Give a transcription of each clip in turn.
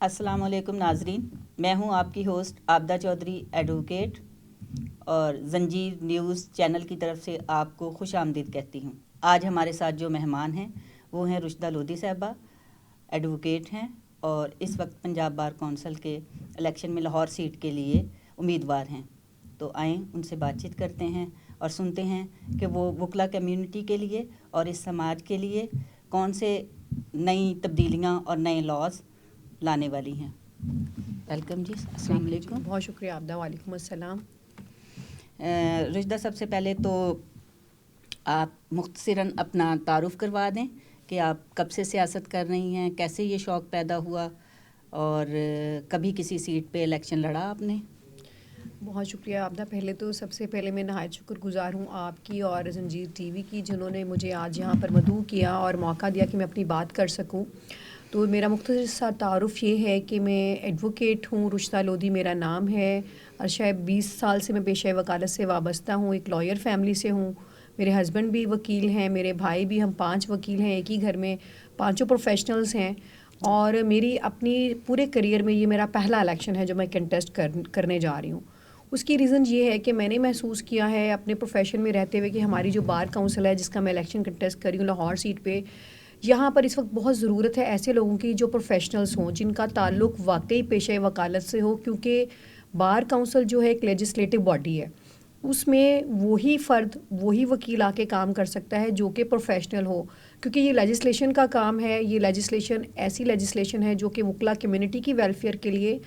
السلام علیکم ناظرین، میں ہوں آپ کی ہوسٹ عابدہ چودھری ایڈوکیٹ، اور زنجیر نیوز چینل کی طرف سے آپ کو خوش آمدید کہتی ہوں۔ آج ہمارے ساتھ جو مہمان ہیں وہ ہیں رشدہ لودھی صاحبہ، ایڈوکیٹ ہیں اور اس وقت پنجاب بار کونسل کے الیکشن میں لاہور سیٹ کے لیے امیدوار ہیں۔ تو آئیں ان سے بات چیت کرتے ہیں اور سنتے ہیں کہ وہ وکلا کمیونٹی کے لیے اور اس سماج کے لیے کون سے نئی تبدیلیاں اور نئے لاز لانے والی ہیں۔ ویلکم جی، السلام علیکم۔ بہت شکریہ عابدہ، وعلیکم السلام۔ رشدہ، سب سے پہلے تو آپ مختصراً اپنا تعارف کروا دیں کہ آپ کب سے سیاست کر رہی ہیں، کیسے یہ شوق پیدا ہوا اور کبھی کسی سیٹ پہ الیکشن لڑا آپ نے؟ بہت شکریہ عابدہ۔ پہلے تو سب سے پہلے میں نہایت شکر گزار ہوں آپ کی اور زنجیر ٹی وی کی، جنہوں نے مجھے آج یہاں پر مدعو کیا اور موقع دیا کہ میں اپنی بات کر سکوں۔ تو میرا مختصر سا تعارف یہ ہے کہ میں ایڈوکیٹ ہوں، رشدہ لودھی میرا نام ہے، اور شاید 20 سال سے میں پیشہ وکالت سے وابستہ ہوں، ایک لائر فیملی سے ہوں۔ میرے ہسبینڈ بھی وکیل ہیں، میرے بھائی بھی، ہم 5 وکیل ہیں ایک ہی گھر میں، 5 پروفیشنلز ہیں۔ اور میری اپنی پورے کریئر میں یہ میرا پہلا الیکشن ہے جو میں کنٹیسٹ کرنے جا رہی ہوں۔ اس کی ریزن یہ ہے کہ میں نے محسوس کیا ہے اپنے پروفیشن میں رہتے ہوئے کہ ہماری جو بار کونسل ہے جس کا میں الیکشن کنٹیسٹ کر رہی ہوں لاہور سیٹ پہ، یہاں پر اس وقت بہت ضرورت ہے ایسے لوگوں کی جو پروفیشنلز ہوں، جن کا تعلق واقعی پیشہ وکالت سے ہو، کیونکہ بار کونسل جو ہے ایک لیجسلیٹو باڈی ہے، اس میں وہی فرد، وہی وکیل آ کے کام کر سکتا ہے جو کہ پروفیشنل ہو، کیونکہ یہ لیجسلیشن کا کام ہے۔ یہ لیجسلیشن ایسی لیجسلیشن ہے جو کہ وکلا کمیونٹی کی ویلفیئر کے لیے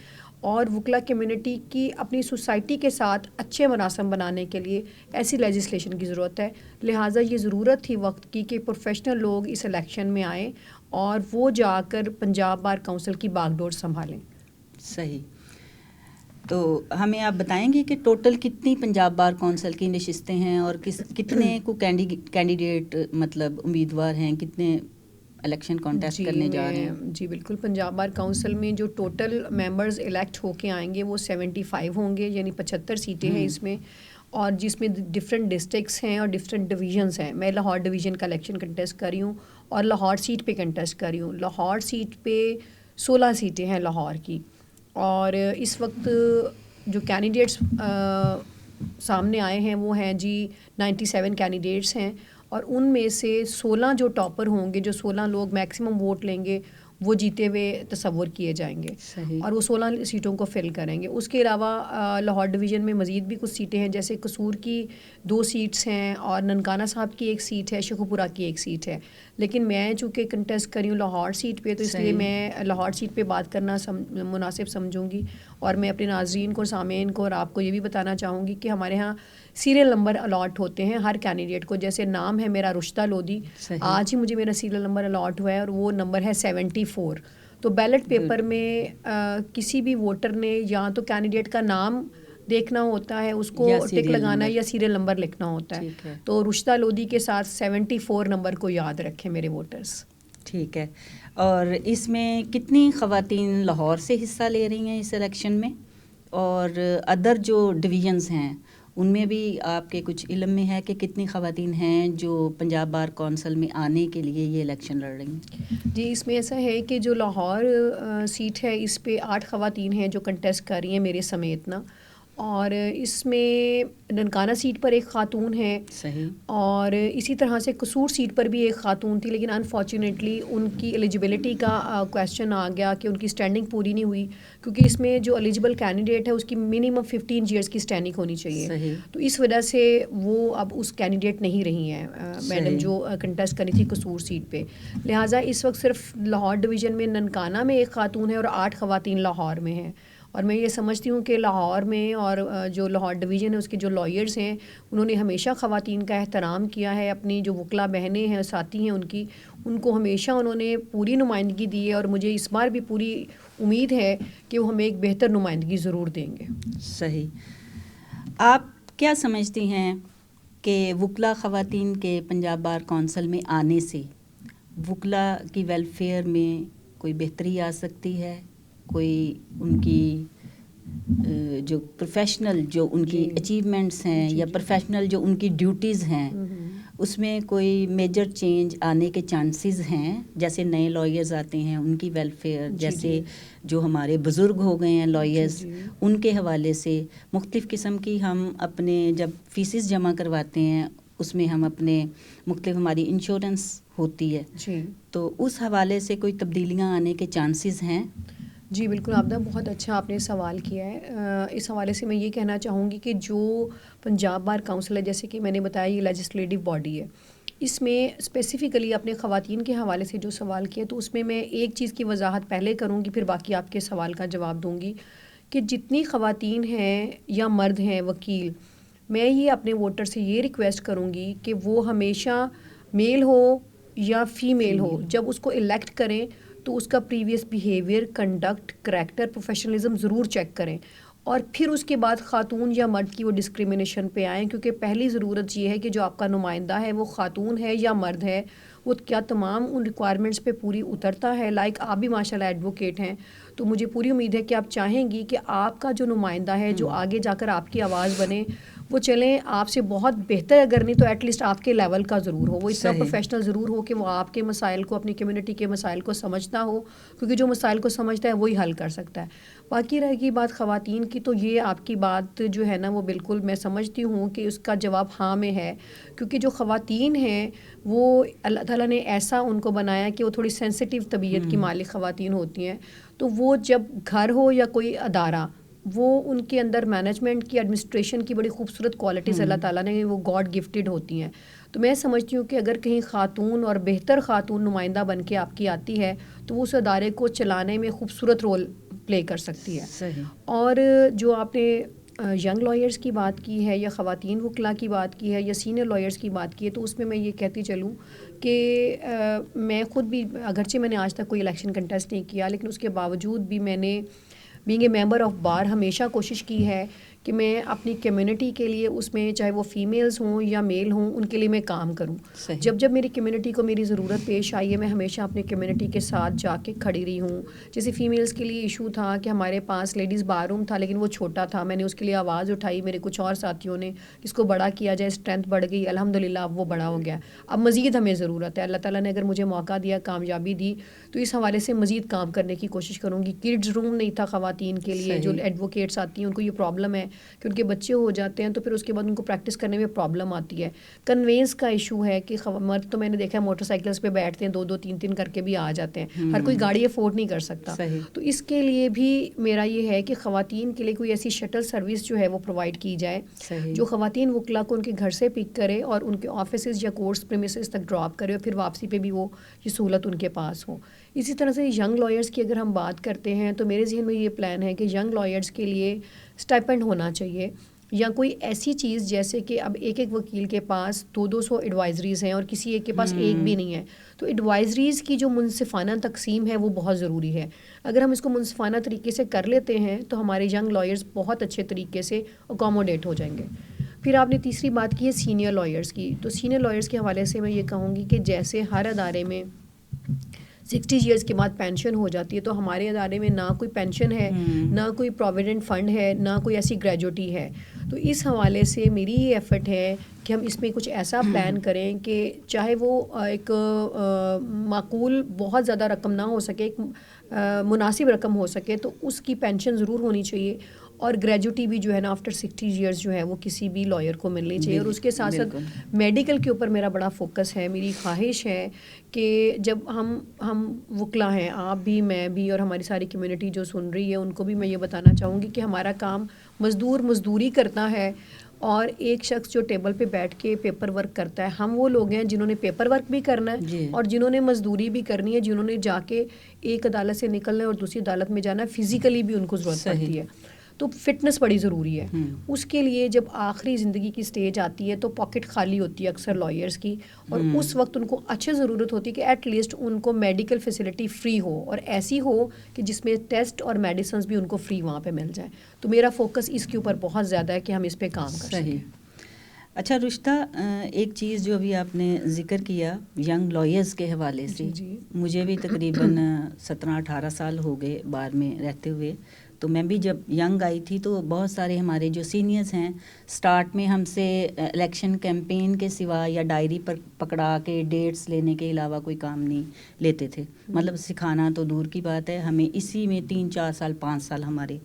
اور وکلا کمیونٹی کی اپنی سوسائٹی کے ساتھ اچھے مناسب بنانے کے لیے ایسی لیجسلیشن کی ضرورت ہے۔ لہٰذا یہ ضرورت تھی وقت کی کہ پروفیشنل لوگ اس الیکشن میں آئیں اور وہ جا کر پنجاب بار کونسل کی باغ ڈور سنبھالیں۔ صحیح۔ تو ہمیں آپ بتائیں گے کہ ٹوٹل کتنی پنجاب بار کونسل کی نشستیں ہیں اور کتنے کو کینڈیڈیٹ مطلب امیدوار ہیں، کتنے الیکشن کانٹیسٹ کرنے جا رہے ہیں؟ جی بالکل، پنجاب بار کونسل میں جو ٹوٹل ممبرز الیکٹ ہو کے آئیں گے وہ 75 ہوں گے، یعنی 75 سیٹیں ہیں اس میں، اور جس میں ڈفرینٹ ڈسٹرکٹس ہیں اور ڈفرینٹ ڈویژنس ہیں۔ میں لاہور ڈویژن کا الیکشن کنٹیسٹ کر رہی ہوں اور لاہور سیٹ پہ کنٹیسٹ کر رہی ہوں۔ لاہور سیٹ پہ 16 سیٹیں ہیں لاہور کی، اور اس وقت جو کینڈیڈیٹس سامنے آئے ہیں وہ ہیں جی 97 کینڈیڈیٹس ہیں، اور ان میں سے 16 جو ٹاپر ہوں گے، جو 16 لوگ میکسیمم ووٹ لیں گے، وہ جیتے ہوئے تصور کیے جائیں گے، اور وہ 16 سیٹوں کو فل کریں گے۔ اس کے علاوہ لاہور ڈویژن میں مزید بھی کچھ سیٹیں ہیں، جیسے قصور کی 2 سیٹس ہیں اور ننکانہ صاحب کی 1 سیٹ ہے، شیخوپورہ کی 1 سیٹ ہے۔ لیکن میں چونکہ کنٹیسٹ کری ہوں لاہور سیٹ پہ، تو اس لیے میں لاہور سیٹ پہ بات کرنا مناسب سمجھوں گی، اور میں اپنے ناظرین کو، سامعین کو اور آپ کو یہ بھی بتانا چاہوں گی کہ ہمارے ہاں سیریل نمبر الاٹ ہوتے ہیں ہر کینڈیڈیٹ کو۔ جیسے نام ہے میرا رشدہ لودھی، آج ہی مجھے میرا سیریل نمبر الاٹ ہوا ہے اور وہ نمبر ہے 74۔ تو بیلٹ پیپر میں کسی بھی ووٹر نے یا تو کینڈیڈیٹ کا نام دیکھنا ہوتا ہے، اس کو ٹک لگانا ہے، یا سیریل نمبر لکھنا ہوتا ہے۔ تو رشدہ لودھی کے ساتھ 74 نمبر کو یاد رکھیں میرے ووٹرز۔ ٹھیک ہے۔ اور اس میں کتنی خواتین لاہور سے حصہ لے رہی ہیں اس الیکشن میں، اور ادر جو ڈویژنز ہیں ان میں بھی آپ کے کچھ علم میں ہے کہ کتنی خواتین ہیں جو پنجاب بار کونسل میں آنے کے لیے یہ الیکشن لڑ رہی ہیں؟ جی، اس میں ایسا ہے کہ جو لاہور سیٹ ہے اس پہ 8 خواتین ہیں جو کنٹیسٹ کر رہی ہیں میرے سمیت نا، اور اس میں ننکانہ سیٹ پر 1 خاتون ہے، صحیح، اور اسی طرح سے قصور سیٹ پر بھی 1 خاتون تھی، لیکن انفارچونیٹلی ان کی ایلیجبلٹی کا کویسچن آ گیا کہ ان کی اسٹینڈنگ پوری نہیں ہوئی، کیونکہ اس میں جو ایلیجبل کینڈیڈیٹ ہے اس کی منیمم 15 ایئرس کی اسٹینڈنگ ہونی چاہیے۔ صحیح۔ تو اس وجہ سے وہ اب اس کینڈیڈیٹ نہیں رہی ہیں میڈم جو کنٹیسٹ کری تھی قصور سیٹ پہ۔ لہٰذا اس وقت صرف لاہور ڈویژن میں ننکانہ میں 1 خاتون ہے اور 8 خواتین لاہور میں ہیں، اور میں یہ سمجھتی ہوں کہ لاہور میں اور جو لاہور ڈویژن ہے اس کے جو لائرز ہیں انہوں نے ہمیشہ خواتین کا احترام کیا ہے، اپنی جو وکلا بہنیں ہیں، ساتھی ہیں ان کو ہمیشہ انہوں نے پوری نمائندگی دی ہے، اور مجھے اس بار بھی پوری امید ہے کہ وہ ہمیں ایک بہتر نمائندگی ضرور دیں گے۔ صحیح۔ آپ کیا سمجھتی ہیں کہ وکلا خواتین کے پنجاب بار کونسل میں آنے سے وکلا کی ویلفیئر میں کوئی بہتری آ سکتی ہے؟ کوئی ان کی جو پروفیشنل جو ان کی اچیومنٹس ہیں یا پروفیشنل جو ان کی ڈیوٹیز ہیں اس میں کوئی میجر چینج آنے کے چانسز ہیں؟ جیسے نئے لائرز آتے ہیں ان کی ویلفیئر، جیسے جو ہمارے بزرگ ہو گئے ہیں لائرز ان کے حوالے سے مختلف قسم کی ہم اپنے جب فیسز جمع کرواتے ہیں اس میں ہم اپنے مختلف ہماری انشورنس ہوتی ہے جی، تو اس حوالے سے کوئی تبدیلیاں آنے کے چانسز ہیں؟ جی بالکل عابدہ، بہت اچھا آپ نے سوال کیا ہے۔ اس حوالے سے میں یہ کہنا چاہوں گی کہ جو پنجاب بار کونسل ہے، جیسے کہ میں نے بتایا یہ لیجسلیٹو باڈی ہے، اس میں اسپیسیفکلی اپنے خواتین کے حوالے سے جو سوال کیا تو اس میں ایک چیز کی وضاحت پہلے کروں گی، پھر باقی آپ کے سوال کا جواب دوں گی کہ جتنی خواتین ہیں یا مرد ہیں وکیل، میں یہ اپنے ووٹر سے یہ ریکویسٹ کروں گی کہ وہ ہمیشہ میل ہو یا فیمیل ہو، جب اس کو الیکٹ کریں تو اس کا previous behaviour, conduct, character, professionalism ضرور چیک کریں، اور پھر اس کے بعد خاتون یا مرد کی وہ ڈسکریمنیشن پہ آئیں، کیونکہ پہلی ضرورت یہ ہے کہ جو آپ کا نمائندہ ہے وہ خاتون ہے یا مرد ہے، وہ کیا تمام ان ریکوائرمنٹس پہ پوری اترتا ہے۔ لائک آپ بھی ماشاء اللہ ایڈوکیٹ ہیں، تو مجھے پوری امید ہے کہ آپ چاہیں گی کہ آپ کا جو نمائندہ ہے جو آگے جا کر آپ کی آواز بنے، وہ چلیں آپ سے بہت بہتر، اگر نہیں تو ایٹ لیسٹ آپ کے لیول کا ضرور ہو، وہ اتنا پروفیشنل ضرور ہو کہ وہ آپ کے مسائل کو، اپنی کمیونٹی کے مسائل کو سمجھتا ہو، کیونکہ جو مسائل کو سمجھتا ہے وہی حل کر سکتا ہے۔ باقی رہے گی بات خواتین کی، تو یہ آپ کی بات جو ہے نا وہ بالکل میں سمجھتی ہوں کہ اس کا جواب ہاں میں ہے، کیونکہ جو خواتین ہیں وہ اللہ تعالیٰ نے ایسا ان کو بنایا کہ وہ تھوڑی سینسٹیو طبیعت کی مالک خواتین ہوتی ہیں، تو وہ جب گھر ہو یا کوئی ادارہ، وہ ان کے اندر مینجمنٹ کی، ایڈمنسٹریشن کی بڑی خوبصورت کوالٹیز اللہ تعالیٰ نے وہ گاڈ گفٹیڈ ہوتی ہیں۔ تو میں سمجھتی ہوں کہ اگر کہیں خاتون اور بہتر خاتون نمائندہ بن کے آپ کی آتی ہے تو وہ اس ادارے کو چلانے میں خوبصورت رول پلے کر سکتی ہے۔ اور جو آپ نے ینگ لائرز کی بات کی ہے یا خواتین وکلاء کی بات کی ہے یا سینئر لائرز کی بات کی ہے، تو اس میں یہ کہتی چلوں کہ میں خود بھی، اگرچہ میں نے آج تک کوئی الیکشن کنٹیسٹ نہیں کیا، لیکن اس کے باوجود بھی میں نے بینگ اے ممبر آف بار ہمیشہ کوشش کی ہے کہ میں اپنی کمیونٹی کے لیے، اس میں چاہے وہ فیمیلز ہوں یا میل ہوں، ان کے لیے میں کام کروں۔ جب میری کمیونٹی کو میری ضرورت پیش آئی ہے، میں ہمیشہ اپنی کمیونٹی کے ساتھ جا کے کھڑی رہی ہوں۔ جیسے فیمیلز کے لیے ایشو تھا کہ ہمارے پاس لیڈیز بار روم تھا لیکن وہ چھوٹا تھا، میں نے اس کے لیے آواز اٹھائی، میرے کچھ اور ساتھیوں نے، اس کو بڑا کیا جائے، اسٹرینتھ بڑھ گئی، الحمدللہ اب وہ بڑا ہو گیا۔ اب مزید ہمیں ضرورت ہے، اللہ تعالیٰ نے اگر مجھے موقع دیا، کامیابی دی، تو اس حوالے سے مزید کام کرنے کی کوشش کروں گی۔ کڈز روم نہیں تھا خواتین کے لیے، جو ایڈوکیٹس آتی ہیں ان کو یہ پرابلم ہے کہ ان کے بچے ہو جاتے ہیں تو پھر اس کے بعد ان کو پریکٹس کرنے میں پرابلم آتی ہے۔ کنوینس کا ایشو ہے کہ مرد تو میں نے دیکھا ہے موٹر سائیکلز پہ بیٹھتے ہیں، 2-2 3-3 کر کے بھی آ جاتے ہیں، ہر کوئی گاڑی افورڈ نہیں کر سکتا۔ تو اس کے لیے بھی میرا یہ ہے کہ خواتین کے لیے کوئی ایسی شٹل سروس جو ہے وہ پرووائڈ کی جائے، جو خواتین وکلاء کو ان کے گھر سے پک کرے اور ان کے آفیسز یا کورٹس پریمیسز تک ڈراپ کرے، اور پھر واپسی پہ بھی وہ یہ سہولت ان کے پاس ہو۔ اسی طرح سے ینگ لائرز کی اگر ہم بات کرتے ہیں تو میرے ذہن میں یہ پلان ہے کہ ینگ لائرز کے لیے اسٹائپنڈ ہونا چاہیے، یا کوئی ایسی چیز جیسے کہ اب ایک وکیل کے پاس 200 ایڈوائزریز ہیں اور کسی ایک کے پاس ایک بھی نہیں ہے، تو ایڈوائزریز کی جو منصفانہ تقسیم ہے وہ بہت ضروری ہے۔ اگر ہم اس کو منصفانہ طریقے سے کر لیتے ہیں تو ہمارے ینگ لائرز بہت اچھے طریقے سے اکوموڈیٹ ہو جائیں گے۔ پھر آپ نے تیسری بات کی ہے سینئر لائرز کی، تو سینئر لائرز کے حوالے سے میں یہ کہوں گی کہ جیسے ہر ادارے میں 60 ایئرس کے بعد پینشن ہو جاتی ہے، تو ہمارے ادارے میں نہ کوئی پینشن ہے، نہ کوئی پروویڈنٹ فنڈ ہے، نہ کوئی ایسی گریجوٹی ہے۔ تو اس حوالے سے میری یہ ایفرٹ ہے کہ ہم اس میں کچھ ایسا پلان کریں کہ چاہے وہ ایک معقول بہت زیادہ رقم نہ ہو سکے، ایک مناسب رقم ہو سکے، تو اس کی پینشن ضرور ہونی چاہیے، اور گریجوٹی بھی جو ہے نا آفٹر 60 ایئرس جو ہے وہ کسی بھی لائر کو ملنی چاہیے۔ اور اس کے ساتھ ساتھ میڈیکل کے اوپر میرا بڑا فوکس ہے۔ میری خواہش ہے کہ جب ہم وکلا ہیں، آپ بھی، میں بھی، اور ہماری ساری کمیونٹی جو سن رہی ہے ان کو بھی میں یہ بتانا چاہوں گی کہ ہمارا کام مزدوری کرنا ہے، اور ایک شخص جو ٹیبل پہ بیٹھ کے پیپر ورک کرتا ہے، ہم وہ لوگ ہیں جنہوں نے پیپر ورک بھی کرنا ہے اور جنہوں نے مزدوری بھی کرنی ہے، جنہوں نے جا کے ایک عدالت سے نکلنا ہے اور دوسری عدالت میں جانا ہے، فزیکلی بھی ان کو ضرورت پڑتی ہے، تو فٹنس بڑی ضروری ہے۔ اس کے لیے جب آخری زندگی کی سٹیج آتی ہے تو پاکٹ خالی ہوتی ہے اکثر لائرز کی، اور اس وقت ان کو اچھے ضرورت ہوتی ہے کہ ایٹ لیسٹ ان کو میڈیکل فیسلٹی فری ہو، اور ایسی ہو کہ جس میں ٹیسٹ اور میڈیسنز بھی ان کو فری وہاں پہ مل جائیں۔ تو میرا فوکس اس کے اوپر بہت زیادہ ہے کہ ہم اس پہ کام کر سکیں۔ اچھا رشتہ، ایک چیز جو ابھی آپ نے ذکر کیا ینگ لائرز کے حوالے سے، مجھے بھی تقریباً 17-18 سال ہو گئے بار میں رہتے ہوئے، تو میں بھی جب ینگ آئی تھی تو بہت سارے ہمارے جو سینئرز ہیں سٹارٹ میں ہم سے الیکشن کیمپین کے سوا یا ڈائری پر پکڑا کے ڈیٹس لینے کے علاوہ کوئی کام نہیں لیتے تھے. مطلب سکھانا تو دور کی بات ہے, ہمیں اسی میں 3-4 سال 5 سال ہمارے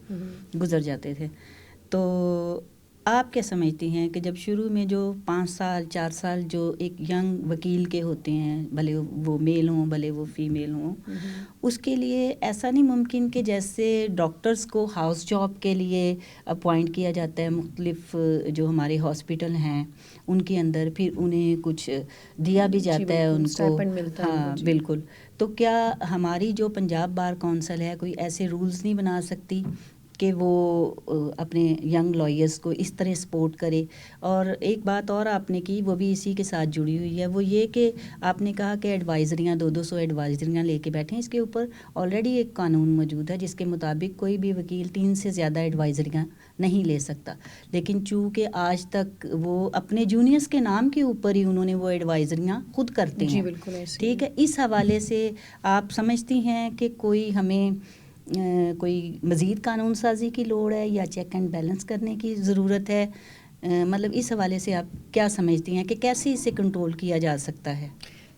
گزر جاتے تھے. تو آپ کیا سمجھتی ہیں کہ جب شروع میں جو 5 سال 4 سال جو ایک ینگ وکیل کے ہوتے ہیں, بھلے وہ میل ہوں بھلے وہ فیمیل ہوں, اس کے لیے ایسا نہیں ممکن کہ جیسے ڈاکٹرز کو ہاؤس جاب کے لیے اپوائنٹ کیا جاتا ہے مختلف جو ہمارے ہاسپٹل ہیں ان کے اندر, پھر انہیں کچھ دیا بھی جاتا ہے ان کو, ہاں بالکل. تو کیا ہماری جو پنجاب بار کونسل ہے کوئی ایسے رولز نہیں بنا سکتی کہ وہ اپنے ینگ لائرز کو اس طرح سپورٹ کرے؟ اور ایک بات اور آپ نے کی, وہ بھی اسی کے ساتھ جڑی ہوئی ہے, وہ یہ کہ آپ نے کہا کہ ایڈوائزریاں 200 ایڈوائزریاں لے کے بیٹھیں. اس کے اوپر آلریڈی ایک قانون موجود ہے جس کے مطابق کوئی بھی وکیل 3 سے زیادہ ایڈوائزریاں نہیں لے سکتا. لیکن چونکہ آج تک وہ اپنے جونیئرس کے نام کے اوپر ہی انہوں نے وہ ایڈوائزریاں خود کرتے ہیں. بالکل ایسے ٹھیک ہے, اس حوالے سے آپ سمجھتی ہیں کہ کوئی ہمیں کوئی مزید قانون سازی کی لوڑ ہے یا چیک اینڈ بیلنس کرنے کی ضرورت ہے؟ مطلب اس حوالے سے آپ کیا سمجھتی ہیں کہ کیسے اسے کنٹرول کیا جا سکتا ہے؟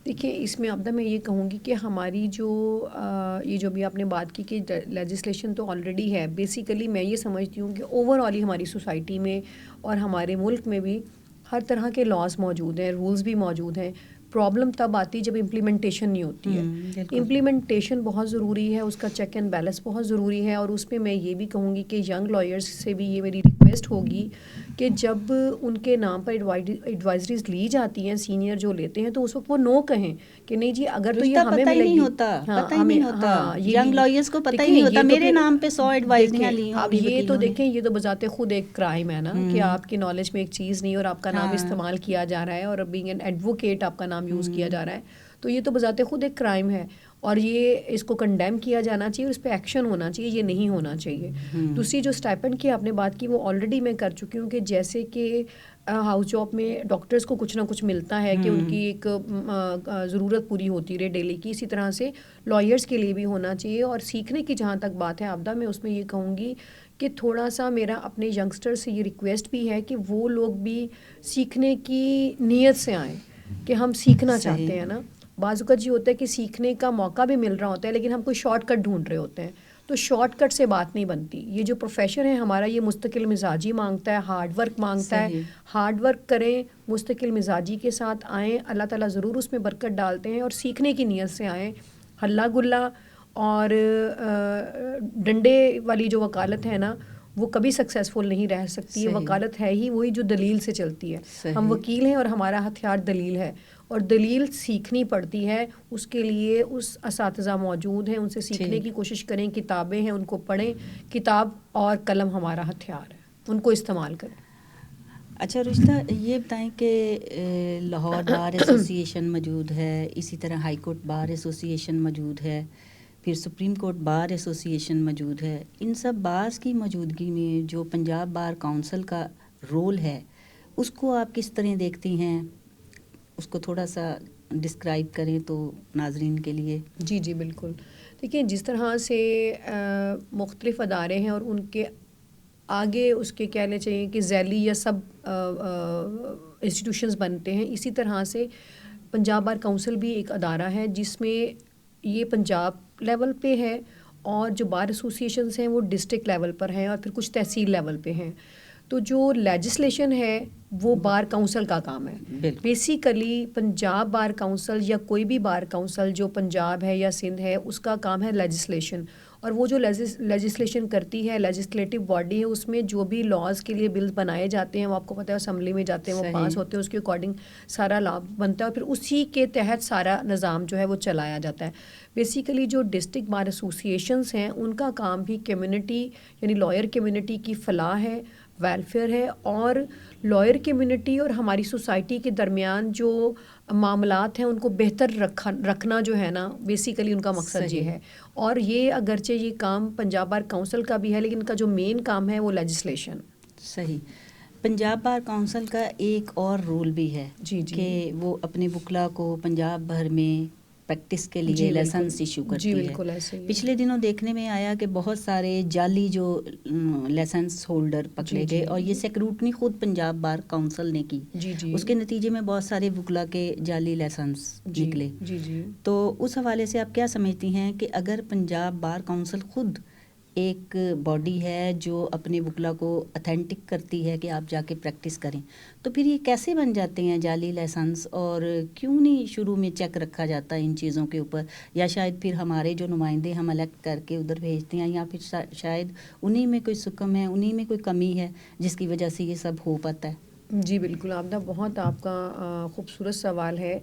دیکھیے اس میں عبدہ میں یہ کہوں گی کہ ہماری جو یہ جو بھی آپ نے بات کی کہ لیجسلیشن تو آلریڈی ہے. بیسیکلی میں یہ سمجھتی ہوں کہ اوور آل ہی ہماری سوسائٹی میں اور ہمارے ملک میں بھی ہر طرح کے لاز موجود ہیں, رولز بھی موجود ہیں. پرابلم تب آتی ہے جب امپلیمنٹیشن نہیں ہوتی ہے. امپلیمنٹیشن بہت ضروری ہے, اس کا چیک اینڈ بیلنس بہت ضروری ہے. اور اس میں یہ بھی کہوں گی کہ ینگ لائرز سے بھی یہ میری ریکویسٹ ہوگی کہ جب ان کے نام پر ایڈوائزریز لی جاتی ہیں سینئر جو لیتے ہیں تو اس وقت وہ نو کہیں کہ نہیں جی اگر تو یہ ہمیں ملے گی. پتہ ہی نہیں ہوتا ینگ لائرز کو, پتہ ہی نہیں ہوتا میرے نام پہ 100 ایڈوائزریاں لی ہوں. اب یہ تو دیکھیں یہ تو بذات خود ایک کرائم ہے نا کہ آپ کی نالج میں ایک چیز نہیں اور آپ کا نام استعمال کیا جا رہا ہے اور بینگ این ایڈوکیٹ آپ کا نام یوز کیا جا رہا ہے, تو یہ تو بذات خود ایک کرائم ہے اور یہ اس کو کنڈیم کیا جانا چاہیے اور اس پہ ایکشن ہونا چاہیے, یہ نہیں ہونا چاہیے. دوسری جو اسٹائپنڈ کی آپ نے بات کی وہ آلریڈی میں کر چکی ہوں کہ جیسے کہ ہاؤس جاب میں ڈاکٹرز کو کچھ نہ کچھ ملتا ہے کہ ان کی ایک ضرورت پوری ہوتی رہے ڈیلی کی, اسی طرح سے لائرز کے لیے بھی ہونا چاہیے. اور سیکھنے کی جہاں تک بات ہے عبدہ, میں اس میں یہ کہوں گی کہ تھوڑا سا میرا اپنے ینگسٹر سے یہ ریکویسٹ بھی ہے کہ وہ لوگ بھی سیکھنے کی نیت سے آئیں کہ ہم سیکھنا چاہتے ہیں نا. بعض اوقات یہ ہوتا ہے کہ سیکھنے کا موقع بھی مل رہا ہوتا ہے لیکن ہم کوئی شارٹ کٹ ڈھونڈ رہے ہوتے ہیں, تو شارٹ کٹ سے بات نہیں بنتی. یہ جو پروفیشن ہے ہمارا یہ مستقل مزاجی مانگتا ہے, ہارڈ ورک مانگتا ہے. ہارڈ ورک کریں, مستقل مزاجی کے ساتھ آئیں, اللہ تعالیٰ ضرور اس میں برکت ڈالتے ہیں, اور سیکھنے کی نیت سے آئیں. ہلا گلا اور ڈنڈے والی جو وکالت ہے نا وہ کبھی سکسیزفل نہیں رہ سکتی. یہ وکالت ہے ہی وہی جو دلیل سے چلتی ہے. ہم وکیل ہیں اور ہمارا ہتھیار دلیل ہے, اور دلیل سیکھنی پڑتی ہے. اس کے لیے اس اساتذہ موجود ہیں, ان سے سیکھنے کی کوشش کریں. کتابیں ہیں ان کو پڑھیں, کتاب اور قلم ہمارا ہتھیار ہے, ان کو استعمال کریں. اچھا رشتہ, یہ بتائیں کہ لاہور بار ایسوسی ایشن موجود ہے, اسی طرح ہائی کورٹ بار ایسوسی ایشن موجود ہے, پھر سپریم کورٹ بار ایسوسی ایشن موجود ہے. ان سب بارز کی موجودگی میں جو پنجاب بار کونسل کا رول ہے اس کو آپ کس طرح دیکھتی ہیں؟ اس کو تھوڑا سا ڈسکرائب کریں تو ناظرین کے لیے. جی بالکل. دیکھیں جس طرح سے مختلف ادارے ہیں اور ان کے آگے اس کے کہنے چاہیے کہ ذیلی یا سب انسٹیٹیوشنز بنتے ہیں, اسی طرح سے پنجاب بار کونسل بھی ایک ادارہ ہے جس میں یہ پنجاب لیول پہ ہے, اور جو بار ایسوسی ایشنز ہیں وہ ڈسٹرکٹ لیول پر ہیں, اور پھر کچھ تحصیل لیول پہ ہیں. تو جو لیجسلیشن ہے وہ بار کونسل کا کام ہے. بیسیکلی پنجاب بار کونسل یا کوئی بھی بار کونسل جو پنجاب ہے یا سندھ ہے اس کا کام ہے لیجسلیشن, اور وہ جو لیجسلیشن کرتی ہے, لیجسلیٹو باڈی ہے, اس میں جو بھی لاز کے لیے بلز بنائے جاتے ہیں وہ آپ کو پتہ ہے اسمبلی میں جاتے ہیں, وہ پاس ہوتے ہیں, اس کے اکارڈنگ سارا لا بنتا ہے, اور پھر اسی کے تحت سارا نظام جو ہے وہ چلایا جاتا ہے. بیسیکلی جو ڈسٹرکٹ بار ایسوسی ایشنز ہیں ان کا کام بھی کمیونٹی یعنی لائر کمیونٹی کی فلاح ہے, ویلفیئر ہے, اور لائر کمیونٹی اور ہماری سوسائٹی کے درمیان جو معاملات ہیں ان کو بہتر رکھنا جو ہے نا, بیسیکلی ان کا مقصد یہ ہے. اور یہ اگرچہ یہ کام پنجاب بار کونسل کا بھی ہے لیکن ان کا جو مین کام ہے وہ لیجسلیشن. صحیح. پنجاب بار کونسل کا ایک اور رول بھی ہے کہ وہ اپنے وکلا کو پنجاب بھر میں پریکٹس کے لیے لائسنس ایشو کرتی ہے. بالکل ایسے ہی. پچھلے دنوں دیکھنے میں آیا کہ بہت سارے جعلی جو لائسنس ہولڈر پکڑے گئے اور یہ سیکروٹنی خود پنجاب بار کونسل نے کی. اس کے نتیجے میں بہت سارے وکلا کے جعلی لائسنس نکلے. تو اس حوالے سے آپ کیا سمجھتی ہیں کہ اگر پنجاب بار کونسل خود ایک باڈی ہے جو اپنے وکلا کو اتھینٹک کرتی ہے کہ آپ جا کے پریکٹس کریں، تو پھر یہ کیسے بن جاتے ہیں جعلی لائسنس، اور کیوں نہیں شروع میں چیک رکھا جاتا ان چیزوں کے اوپر؟ یا شاید پھر ہمارے جو نمائندے ہم الیکٹ کر کے ادھر بھیجتے ہیں، یا پھر شاید انہی میں کوئی سکم ہے، انہی میں کوئی کمی ہے جس کی وجہ سے یہ سب ہو پاتا ہے. جی بالکل عابدہ، بہت آپ کا خوبصورت سوال ہے.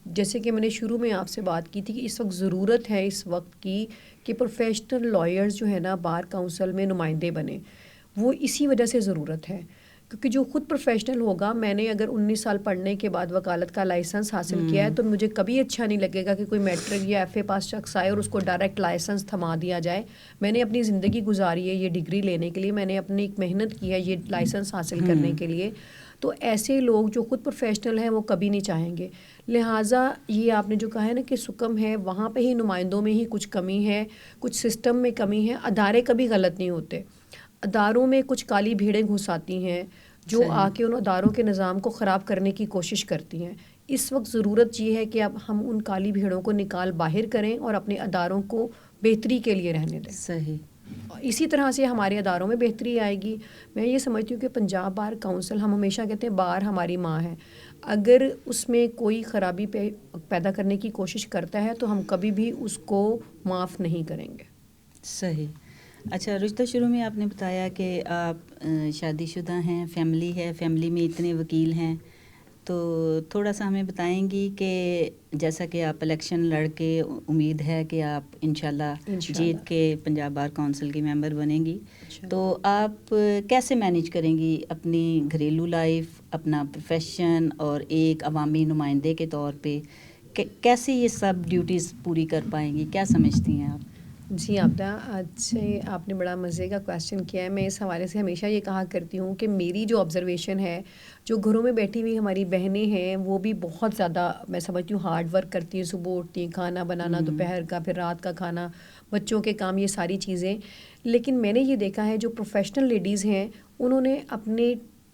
جیسے کہ میں نے شروع میں آپ سے بات کی تھی کہ اس وقت ضرورت ہے اس وقت کی کہ پروفیشنل لائرز جو ہے نا بار کونسل میں نمائندے بنیں. وہ اسی وجہ سے ضرورت ہے کیونکہ جو خود پروفیشنل ہوگا، میں نے اگر 19 سال پڑھنے کے بعد وکالت کا لائسنس حاصل کیا ہے تو مجھے کبھی اچھا نہیں لگے گا کہ کوئی میٹرک یا ایف اے پاس شخص آئے اور اس کو ڈائریکٹ لائسنس تھما دیا جائے. میں نے اپنی زندگی گزاری ہے یہ ڈگری لینے کے لیے، میں نے اپنی ایک محنت کی ہے یہ لائسنس حاصل کرنے کے لیے. تو ایسے لوگ جو خود پروفیشنل ہیں وہ کبھی نہیں چاہیں گے. لہٰذا یہ آپ نے جو کہا ہے نا کہ سکم ہے، وہاں پہ ہی نمائندوں میں ہی کچھ کمی ہے، کچھ سسٹم میں کمی ہے. ادارے کبھی غلط نہیں ہوتے، اداروں میں کچھ کالی بھیڑیں گھس آتی ہیں جو آ کے ان اداروں کے نظام کو خراب کرنے کی کوشش کرتی ہیں. اس وقت ضرورت یہ ہے کہ اب ہم ان کالی بھیڑوں کو نکال باہر کریں اور اپنے اداروں کو بہتری کے لیے رہنے دیں. صحیح. اسی طرح سے ہمارے اداروں میں بہتری آئے گی. میں یہ سمجھتی ہوں کہ پنجاب بار کونسل، ہم ہمیشہ کہتے ہیں بار ہماری ماں ہے، اگر اس میں کوئی خرابی پیدا کرنے کی کوشش کرتا ہے تو ہم کبھی بھی اس کو معاف نہیں کریں گے. صحیح. اچھا رشتہ، شروع میں آپ نے بتایا کہ آپ شادی شدہ ہیں، فیملی ہے، فیملی میں اتنے وکیل ہیں، تو تھوڑا سا ہمیں بتائیں گی کہ جیسا کہ آپ الیکشن لڑ کے امید ہے کہ آپ انشاءاللہ جیت کے پنجاب بار کونسل کی ممبر بنیں گی، تو آپ کیسے مینیج کریں گی اپنی گھریلو لائف، اپنا پروفیشن، اور ایک عوامی نمائندے کے طور پہ کیسے یہ سب ڈیوٹیز پوری کر پائیں گی؟ کیا سمجھتی ہیں آپ؟ جی عابدہ، آج سے آپ نے بڑا مزے کا کویسچن کیا ہے. میں اس حوالے سے ہمیشہ یہ کہا کرتی ہوں کہ میری جو آبزرویشن ہے، جو گھروں میں بیٹھی ہوئی ہماری بہنیں ہیں وہ بھی بہت زیادہ میں سمجھتی ہوں ہارڈ ورک کرتی ہیں. صبح اٹھتی ہیں، کھانا بنانا، دوپہر کا، پھر رات کا کھانا، بچوں کے کام، یہ ساری چیزیں. لیکن میں نے یہ دیکھا ہے جو پروفیشنل لیڈیز ہیں انہوں نے اپنے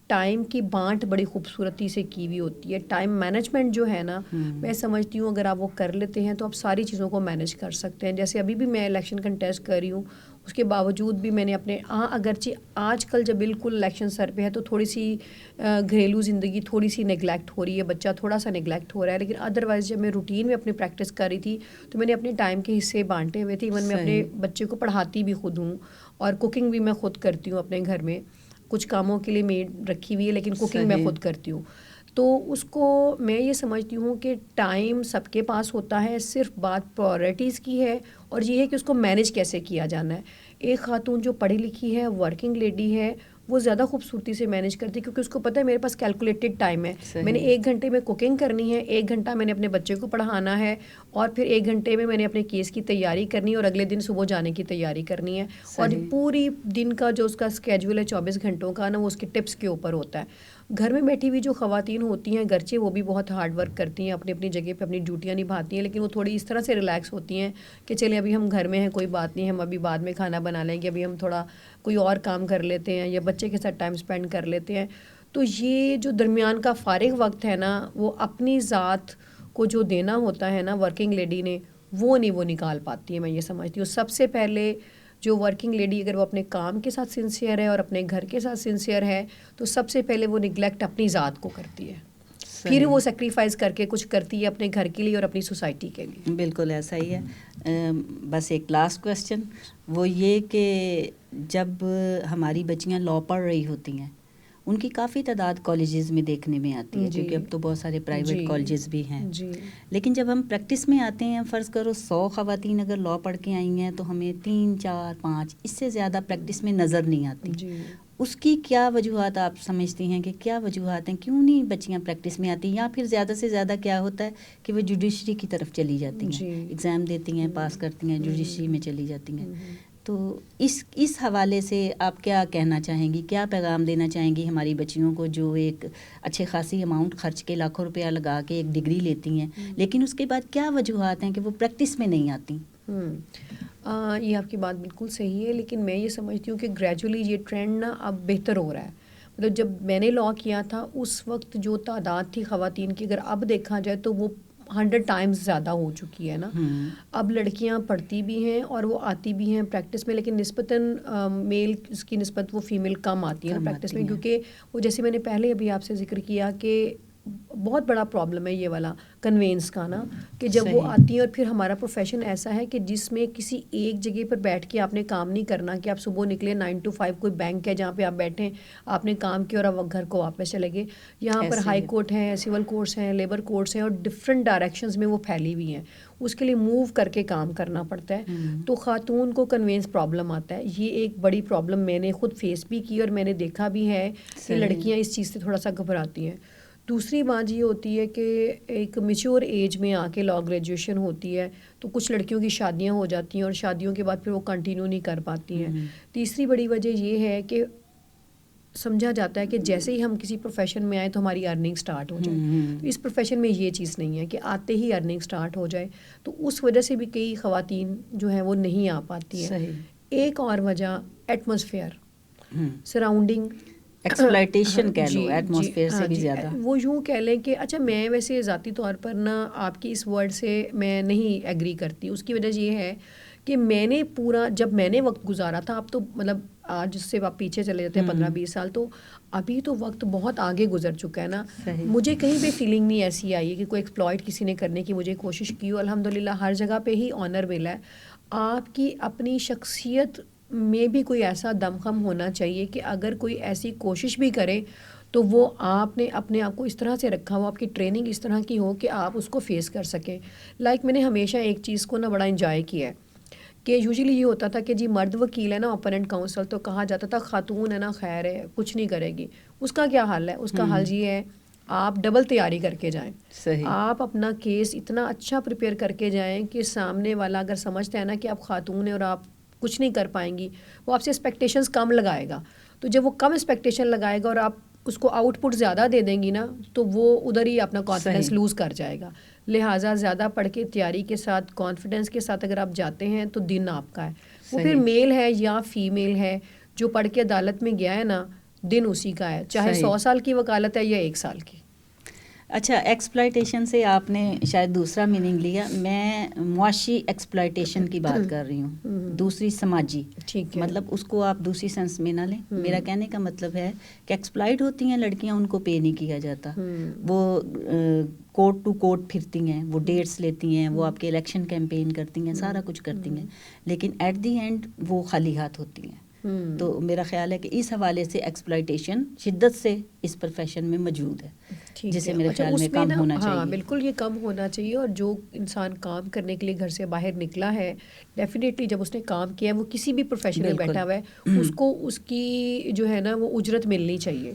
ٹائم کی بانٹ بڑی خوبصورتی سے کی ہوئی ہوتی ہے. ٹائم مینجمنٹ جو ہے نا، میں سمجھتی ہوں اگر آپ وہ کر لیتے ہیں تو آپ ساری چیزوں کو مینیج کر سکتے ہیں. جیسے ابھی بھی میں الیکشن کنٹیسٹ کر رہی ہوں، اس کے باوجود بھی میں نے اپنے اگرچہ آج کل جب بالکل الیکشن سر پہ ہے تو تھوڑی سی گھریلو زندگی تھوڑی سی نگلیکٹ ہو رہی ہے، بچہ تھوڑا سا نگلیکٹ ہو رہا ہے، لیکن ادروائز جب میں روٹین میں اپنی پریکٹس کر رہی تھی تو میں نے اپنے ٹائم کے حصے بانٹے ہوئے تھے. ایون میں اپنے بچے کو پڑھاتی بھی خود ہوں اور کوکنگ بھی میں خود کرتی ہوں اپنے گھر میں. کچھ کاموں کے لیے میڈ رکھی ہوئی ہے لیکن کوکنگ میں خود کرتی ہوں. تو اس کو میں یہ سمجھتی ہوں کہ ٹائم سب کے پاس ہوتا ہے، صرف بات پرائورٹیز کی ہے اور یہ ہے کہ اس کو مینیج کیسے کیا جانا ہے. ایک خاتون جو پڑھی لکھی ہے، ورکنگ لیڈی ہے، وہ زیادہ خوبصورتی سے مینیج کرتی ہے کیونکہ اس کو پتہ ہے میرے پاس کیلکولیٹڈ ٹائم ہے. میں نے 1 گھنٹے میں کوکنگ کرنی ہے، 1 گھنٹہ میں نے اپنے بچے کو پڑھانا ہے، اور پھر 1 گھنٹے میں نے اپنے کیس کی تیاری کرنی ہے اور اگلے دن صبح جانے کی تیاری کرنی ہے. اور پوری دن کا جو اس کا اسکیجول ہے 24 گھنٹوں کا نا، وہ اس کے ٹپس کے اوپر ہوتا ہے. گھر میں بیٹھی ہوئی جو خواتین ہوتی ہیں گرچہ وہ بھی بہت ہارڈ ورک کرتی ہیں، اپنی اپنی جگہ پہ اپنی ڈیوٹیاں نبھاتی ہیں، لیکن وہ تھوڑی اس طرح سے ریلیکس ہوتی ہیں کہ چلیں ابھی ہم گھر میں ہیں، کوئی بات نہیں، ہم ابھی بعد میں کھانا بنا لیں گے، ابھی ہم تھوڑا کوئی اور کام کر لیتے ہیں یا بچے کے ساتھ ٹائم اسپینڈ کر لیتے ہیں. تو یہ جو درمیان کا فارغ وقت ہے نا، وہ اپنی ذات کو جو دینا ہوتا ہے نا ورکنگ لیڈی نے، وہ نکال پاتی ہے. میں یہ سمجھتی ہوں سب سے پہلے جو ورکنگ لیڈی اگر وہ اپنے کام کے ساتھ سنسیئر ہے اور اپنے گھر کے ساتھ سنسیئر ہے تو سب سے پہلے وہ نگلیکٹ اپنی ذات کو کرتی ہے، پھر وہ سیکریفائز کر کے کچھ کرتی ہے اپنے گھر کے لیے اور اپنی سوسائٹی کے لیے. بالکل ایسا ہی ہے. بس ایک لاسٹ کویسچن، وہ یہ کہ جب ہماری بچیاں لاء پڑھ رہی ہوتی ہیں، ان کی کافی تعداد کالجز میں دیکھنے میں آتی ہے، کیونکہ اب تو بہت سارے پرائیویٹ کالجز بھی ہیں. لیکن جب ہم پریکٹس میں آتے ہیں، فرض کرو 100 خواتین اگر لاء پڑھ کے آئی ہیں تو ہمیں 3 4 5 اس سے زیادہ پریکٹس میں نظر نہیں آتی. اس کی کیا وجوہات آپ سمجھتی ہیں کہ کیا وجوہات ہیں، کیوں نہیں بچیاں پریکٹس میں آتی، یا پھر زیادہ سے زیادہ کیا ہوتا ہے کہ وہ جوڈیشری کی طرف چلی جاتی ہیں، ایگزام دیتی ہیں، پاس کرتی ہیں، جوڈیشری میں چلی جاتی ہیں؟ تو اس حوالے سے آپ کیا کہنا چاہیں گی, کیا پیغام دینا چاہیں گی ہماری بچیوں کو جو ایک اچھے خاصی اماؤنٹ خرچ کے لاکھوں روپیہ لگا کے ایک ڈگری لیتی ہیں, لیکن اس کے بعد کیا وجوہات ہیں کہ وہ پریکٹس میں نہیں آتی؟ یہ آپ کی بات بالکل صحیح ہے, لیکن میں یہ سمجھتی ہوں کہ گریجولی یہ ٹرینڈ نا اب بہتر ہو رہا ہے. مطلب جب میں نے لا کیا تھا اس وقت جو تعداد تھی خواتین کی, اگر اب دیکھا جائے تو وہ 100 ٹائمز زیادہ ہو چکی ہے نا. اب لڑکیاں پڑھتی بھی ہیں اور وہ آتی بھی ہیں پریکٹس میں, لیکن نسبتاً میل اس کی نسبت وہ فیمیل کم آتی ہے نا پریکٹس میں, کیونکہ وہ جیسے میں نے پہلے ابھی آپ سے ذکر کیا کہ بہت بڑا پرابلم ہے یہ والا کنوینس کا نا, کہ جب وہ آتی ہیں اور پھر ہمارا پروفیشن ایسا ہے کہ جس میں کسی ایک جگہ پر بیٹھ کے آپ نے کام نہیں کرنا کہ آپ صبح نکلے 9 to 5 کوئی بینک ہے جہاں پہ آپ بیٹھیں, آپ نے کام کیا اور آپ گھر کو واپس چلے گئے. یہاں پر ہائی کورٹ ہیں, سول کورٹس ہیں, لیبر کورٹس ہیں, اور ڈفرینٹ ڈائریکشنز میں وہ پھیلی ہوئی ہیں. اس کے لیے موو کر کے کام کرنا پڑتا ہے. تو خاتون کو کنوینس پرابلم آتا ہے. یہ ایک بڑی پرابلم میں نے خود فیس بھی کی اور میں نے دیکھا بھی ہے کہ لڑکیاں اس چیز سے تھوڑا سا گھبراتی ہیں. دوسری بات یہ ہوتی ہے کہ ایک میچور ایج میں آ کے لا گریجویشن ہوتی ہے تو کچھ لڑکیوں کی شادیاں ہو جاتی ہیں اور شادیوں کے بعد پھر وہ کنٹینیو نہیں کر پاتی ہیں. تیسری بڑی وجہ یہ ہے کہ سمجھا جاتا ہے کہ جیسے ہی ہم کسی پروفیشن میں آئیں تو ہماری ارننگ سٹارٹ ہو جائے. تو اس پروفیشن میں یہ چیز نہیں ہے کہ آتے ہی ارننگ سٹارٹ ہو جائے, تو اس وجہ سے بھی کئی خواتین جو ہیں وہ نہیں آ پاتی ہیں. ایک اور وجہ ایٹماسفیئر, سراؤنڈنگ, ایکسپلائٹیشن کہہ لو, ایٹماسفیئر سے بھی زیادہ. وہ یوں کہہ لیں کہ اچھا میں ویسے ذاتی طور پر نا آپ کی اس ورڈ سے میں نہیں ایگری کرتی. اس کی وجہ یہ ہے کہ میں نے پورا جب میں نے وقت گزارا تھا, اب تو مطلب آج اس سے آپ پیچھے چلے جاتے ہیں 15-20 سال, تو ابھی تو وقت بہت آگے گزر چکا ہے نا. مجھے کہیں بھی فیلنگ نہیں ایسی آئی ہے کہ کوئی ایکسپلائٹ کسی نے کرنے کی مجھے کوشش کی. الحمدللہ ہر جگہ پہ ہی آنر ملا ہے. آپ کی اپنی شخصیت میں بھی کوئی ایسا دمخم ہونا چاہیے کہ اگر کوئی ایسی کوشش بھی کرے تو وہ آپ نے اپنے آپ کو اس طرح سے رکھا ہو, آپ کی ٹریننگ اس طرح کی ہو کہ آپ اس کو فیس کر سکیں. میں نے ہمیشہ ایک چیز کو نا بڑا انجوائے کیا ہے کہ یوزلی یہ ہوتا تھا کہ جی مرد وکیل ہے نا اپوننٹ کاؤنسل, تو کہا جاتا تھا خاتون ہے نا خیر ہے کچھ نہیں کرے گی. اس کا کیا حل ہے؟ اس کا حل یہ ہے آپ ڈبل تیاری کر کے جائیں. آپ اپنا کیس اتنا اچھا پریپیئر کر کے جائیں کہ سامنے والا اگر سمجھتا ہے نا کہ آپ خاتون ہیں اور آپ کچھ نہیں کر پائیں گی, وہ آپ سے ایکسپیکٹیشنز کم لگائے گا. تو جب وہ کم ایکسپیکٹیشن لگائے گا اور آپ اس کو آؤٹ پٹ زیادہ دے دیں گی نا, تو وہ ادھر ہی اپنا کانفیڈنس لوز کر جائے گا. لہٰذا زیادہ پڑھ کے تیاری کے ساتھ کانفیڈنس کے ساتھ اگر آپ جاتے ہیں تو دن آپ کا ہے. وہ پھر میل ہے یا فیمیل ہے, جو پڑھ کے عدالت میں گیا ہے نا, دن اسی کا ہے, چاہے 100 سال کی وکالت ہے یا 1 سال کی. اچھا, ایکسپلائٹیشن سے آپ نے شاید دوسرا میننگ لیا. میں معاشی ایکسپلائٹیشن کی بات کر رہی ہوں, دوسری سماجی. مطلب اس کو آپ دوسری سینس میں نہ لیں. میرا کہنے کا مطلب ہے کہ ایکسپلائٹ ہوتی ہیں لڑکیاں, ان کو پے نہیں کیا جاتا. وہ کوٹ ٹو کوٹ پھرتی ہیں, وہ ڈیٹس لیتی ہیں, وہ آپ کے الیکشن کیمپین کرتی ہیں, سارا کچھ کرتی ہیں, لیکن ایٹ دی اینڈ وہ خالی ہاتھ ہوتی ہیں. تو میرا خیال ہے کہ اس حوالے سے ایکسپلائٹیشن شدت سے اس پروفیشن میں موجود ہے, جسے میرے خیال میں کم ہونا چاہیے. ہاں بالکل, یہ کم ہونا چاہیے. اور جو انسان کام کرنے کے لیے گھر سے باہر نکلا ہے, ڈیفینیٹلی جب اس نے کام کیا ہے, وہ کسی بھی پروفیشن میں بیٹھا ہوا ہے, اس کو اس کی جو ہے نا وہ اجرت ملنی چاہیے.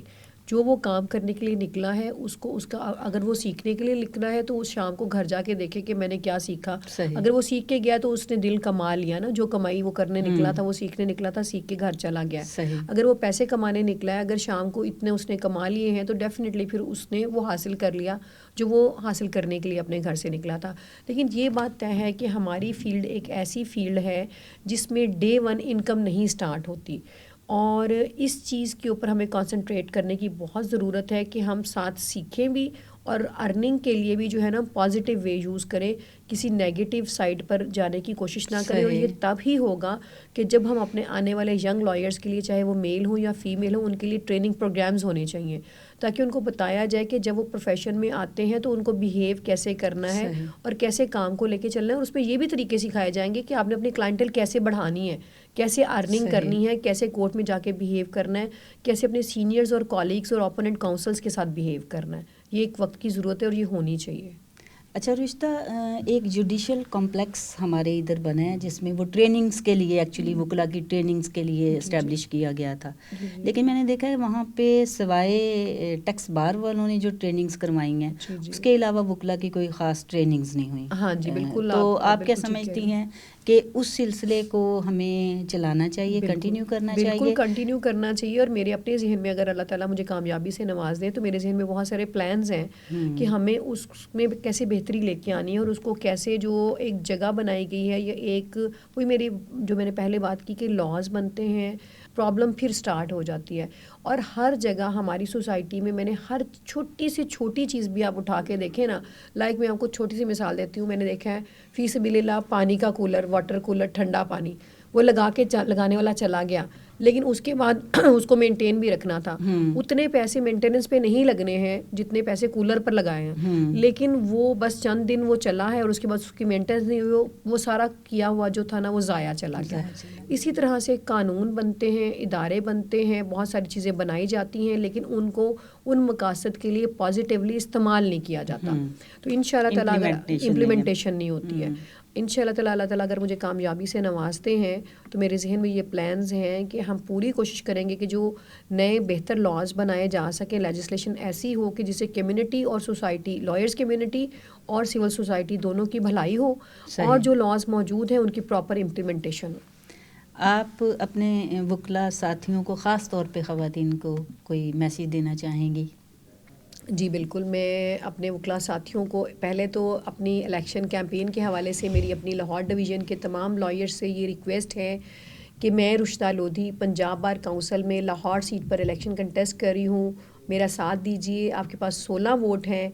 جو وہ کام کرنے کے لیے نکلا ہے اس کو اس کا, اگر وہ سیکھنے کے لیے نکلا ہے تو اس شام کو گھر جا کے دیکھے کہ میں نے کیا سیکھا. اگر وہ سیکھ کے گیا تو اس نے دل کما لیا نا, جو کمائی وہ کرنے نکلا تھا, وہ سیکھنے نکلا تھا, سیکھ کے گھر چلا گیا. اگر وہ پیسے کمانے نکلا ہے, اگر شام کو اتنے اس نے کما لیے ہیں, تو ڈیفینیٹلی پھر اس نے وہ حاصل کر لیا جو وہ حاصل کرنے کے لیے اپنے گھر سے نکلا تھا. لیکن یہ بات طے ہے کہ ہماری فیلڈ ایک ایسی فیلڈ ہے جس میں ڈے 1 انکم نہیں سٹارٹ ہوتی, اور اس چیز کے اوپر ہمیں کانسنٹریٹ کرنے کی بہت ضرورت ہے کہ ہم ساتھ سیکھیں بھی اور ارننگ کے لیے بھی جو ہے نا پازیٹیو وے یوز کریں, کسی نیگیٹو سائڈ پر جانے کی کوشش نہ کریں. اور یہ تب ہی ہوگا کہ جب ہم اپنے آنے والے ینگ لائرز کے لیے, چاہے وہ میل ہوں یا فیمیل ہوں, ان کے لیے ٹریننگ پروگرامز ہونے چاہیے تاکہ ان کو بتایا جائے کہ جب وہ پروفیشن میں آتے ہیں تو ان کو بیہیو کیسے کرنا ہے اور کیسے کام کو لے کے چلنا ہے. اور اس میں یہ بھی طریقے سکھائے جائیں گے کہ آپ نے اپنی کلائنٹل کیسے بڑھانی ہے, کیسے ارننگ کرنی ہے, کیسے کورٹ میں جا کے بیہیو کرنا ہے, کیسے اپنے سینئرز اور کالیگس اور اپوننٹ کاؤنسلس کے ساتھ بیہیو کرنا ہے. یہ ایک وقت کی ضرورت ہے اور یہ ہونی چاہیے. اچھا رشتہ, ایک جوڈیشل کمپلیکس ہمارے ادھر بنا ہے جس میں وہ ٹریننگز کے لیے, ایکچولی وکلا کی ٹریننگز کے لیے اسٹیبلش کیا گیا تھا. لیکن میں نے دیکھا ہے وہاں پہ سوائے ٹیکس بار والوں نے جو ٹریننگز کروائی ہیں, اس کے علاوہ وکلا کی کوئی خاص ٹریننگز نہیں ہوئی. ہاں جی بالکل. تو آپ کیا سمجھتی ہیں کہ اس سلسلے کو ہمیں چلانا چاہیے, کنٹینیو کرنا چاہیے. بالکل کنٹینیو کرنا چاہیے. اور میرے اپنے ذہن میں اگر اللہ تعالیٰ مجھے کامیابی سے نواز دے تو میرے ذہن میں بہت سارے پلانز ہیں کہ ہمیں اس میں کیسے بہتری لے کے آنی ہے, اور اس کو کیسے جو ایک جگہ بنائی گئی ہے یا ایک وہی میری جو میں نے پہلے بات کی کہ لاز بنتے ہیں, پرابلم پھر سٹارٹ ہو جاتی ہے. اور ہر جگہ ہماری سوسائٹی میں نے ہر چھوٹی سے چھوٹی چیز بھی آپ اٹھا کے دیکھیں نا, لائک میں آپ کو چھوٹی سی مثال دیتی ہوں. میں نے دیکھا ہے فی سبیل اللہ پانی کا کولر, واٹر کولر, ٹھنڈا پانی وہ لگانے والا چلا گیا, لیکن اس کے بعد اس کو مینٹین بھی رکھنا تھا. اتنے پیسے مینٹیننس پہ نہیں لگنے ہیں جتنے پیسے کولر پر لگائے ہیں, لیکن وہ بس چند دن وہ چلا ہے اور اس کے بعد اس کی مینٹیننس نہیں ہوئی, وہ سارا کیا ہوا جو تھا نا وہ ضائع چلا گیا. اسی طرح سے قانون بنتے ہیں, ادارے بنتے ہیں, بہت ساری چیزیں بنائی جاتی ہیں, لیکن ان کو ان مقاصد کے لیے پازیٹیولی استعمال نہیں کیا جاتا. تو ان شاء اللہ تعالیٰ امپلیمنٹیشن نہیں ہوتی ہے. ان شاء اللہ تعالیٰ اللہ تعالیٰ اگر مجھے کامیابی سے نوازتے ہیں تو میرے ذہن میں یہ پلانز ہیں کہ ہم پوری کوشش کریں گے کہ جو نئے بہتر لاز بنائے جا سکیں, لیجسلیشن ایسی ہو کہ جسے کمیونٹی اور سوسائٹی, لائرز کمیونٹی اور سول سوسائٹی دونوں کی بھلائی ہو, اور جو لاز موجود ہیں ان کی پراپر امپلیمنٹیشن ہو. آپ اپنے وکلا ساتھیوں کو, خاص طور پہ خواتین کو, کوئی میسیج دینا چاہیں گی؟ جی بالکل, میں اپنے وکلا ساتھیوں کو پہلے تو اپنی الیکشن کیمپین کے حوالے سے میری اپنی لاہور ڈویژن کے تمام لائر سے یہ ریکویسٹ ہے کہ میں رشدہ لودھی پنجاب بار کونسل میں لاہور سیٹ پر الیکشن کنٹیسٹ کر رہی ہوں. میرا ساتھ دیجیے. آپ کے پاس 16 ووٹ ہیں,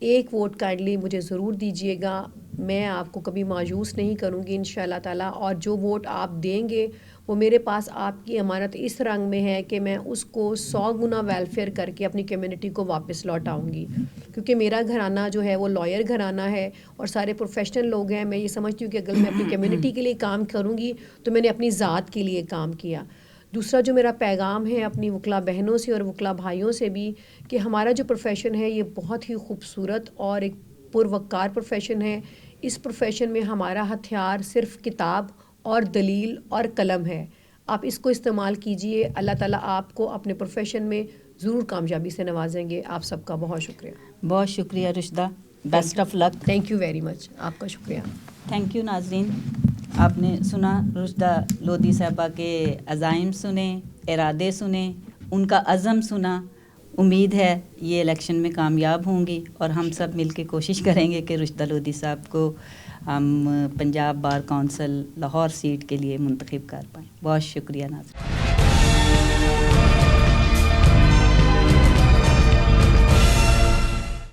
ایک ووٹ کائنڈلی مجھے ضرور دیجیے گا. میں آپ کو کبھی مایوس نہیں کروں گی انشاءاللہ تعالیٰ, اور جو ووٹ آپ دیں گے وہ میرے پاس آپ کی امانت اس رنگ میں ہے کہ میں اس کو 100 گنا ویلفیئر کر کے اپنی کمیونٹی کو واپس لوٹاؤں گی. کیونکہ میرا گھرانہ جو ہے وہ لائر گھرانہ ہے اور سارے پروفیشنل لوگ ہیں. میں یہ سمجھتی ہوں کہ اگر میں اپنی کمیونٹی کے لیے کام کروں گی تو میں نے اپنی ذات کے لیے کام کیا. دوسرا جو میرا پیغام ہے اپنی وکلا بہنوں سے اور وکلا بھائیوں سے بھی, کہ ہمارا جو پروفیشن ہے یہ بہت ہی خوبصورت اور ایک پروقار پروفیشن ہے. اس پروفیشن میں ہمارا ہتھیار صرف کتاب اور دلیل اور قلم ہے. آپ اس کو استعمال کیجئے. اللہ تعالیٰ آپ کو اپنے پروفیشن میں ضرور کامیابی سے نوازیں گے. آپ سب کا بہت شکریہ. بہت شکریہ Rushda, best of luck. Thank you very much, آپ کا شکریہ. Thank you. ناظرین, آپ نے سنا رشدہ لودھی صاحبہ کے عزائم سنے, ارادے سنے, ان کا عزم سنا. امید ہے یہ الیکشن میں کامیاب ہوں گی اور ہم سب مل کے کوشش کریں گے کہ رشدہ لودھی صاحب کو ہم Punjab bar council Lahore seat کے لیے منتخب کر پائیں. بہت شکریہ ناظرین.